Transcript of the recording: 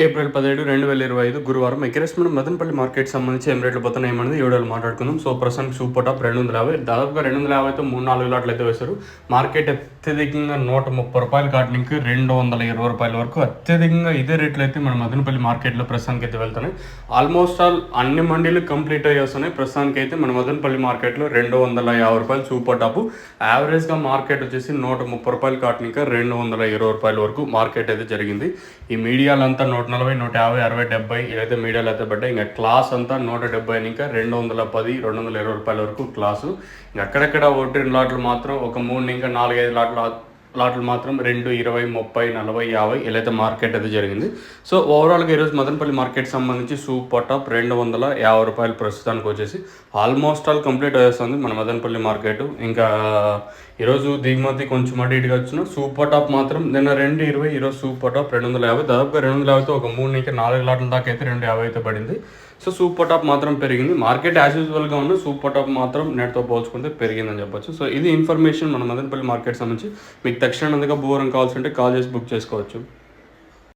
April 17, 2025 గురువారం ఎక్కిరేస్మెంట్ Madanapalle market సంబంధించి ఏం రేట్లు పోతున్నాయి ఏమనేది ఈ వీడియోలో మాట్లాడుకుందాం. సో ప్రస్తుతానికి సూపర్ టాప్ 250 దాదాపుగా 250తో 3-4 లాట్లు అయితే వేశారు. మార్కెట్ అత్యధికంగా ₹130 కాటనికి ₹220 వరకు అత్యధికంగా ఇదే రేట్లు అయితే మన మదనపల్లి మార్కెట్లో ప్రస్తుతానికి అయితే వెళ్తున్నాయి. ఆల్మోస్ట్ ఆల్ అన్ని మండీలు కంప్లీట్ అయ్యి వస్తున్నాయి. ప్రస్తుతానికి అయితే మన మదనపల్లి మార్కెట్లో ₹250 సూపర్ టాప్. యావరేజ్గా మార్కెట్ వచ్చేసి ₹130 కాటనికి ₹220 వరకు మార్కెట్ అయితే జరిగింది. ఈ మీడియాలంతా 140, 150, 60, 70 ఇదైతే మీడియాలో అయితే పడ్డాయి. ఇంకా క్లాస్ అంతా 170 ఇంకా ₹210, ₹220 వరకు క్లాసు. ఇంకా అక్కడక్కడ 1-2 లాట్లు మాత్రం ఒక 3 ఇంకా 4-5 లాట్లు మాత్రం 2, 20, 30, 40, 50 ఇలా అయితే మార్కెట్ అయితే జరిగింది. సో ఓవరాల్గా ఈరోజు మదనపల్లి మార్కెట్ సంబంధించి సూపర్ టాప్ ₹250 ప్రస్తుతానికి వచ్చేసి ఆల్మోస్ట్ ఆల్ కంప్లీట్ అయ్యేస్తుంది మన మదనపల్లి మార్కెట్. ఇంకా ఈరోజు దిగుమతి కొంచెం అటు ఇటుగా వచ్చిన సూపర్ టాప్ మాత్రం నిన్న 220, ఈరోజు సూపర్ టాప్ 250, దాదాపుగా 250తో ఒక 3 ఇంకా 4 లాట్ల దాకా అయితే 250 అయితే పడింది. సో సూపర్ టాప్ మాత్రం పెరిగింది. మార్కెట్ యాజ్ యూజువల్గా ఉన్న సూపర్ టాప్ మాత్రం నెట్తో పోల్చుకుంటే పెరిగిందని చెప్పొచ్చు. సో ఇది ఇన్ఫర్మేషన్ మన మదనపల్లి మార్కెట్ సంబంధించి. మీకు తక్షణంగా బుధవారం కావాల్సి ఉంటే కాల్ చేసి బుక్ చేసుకోవచ్చు.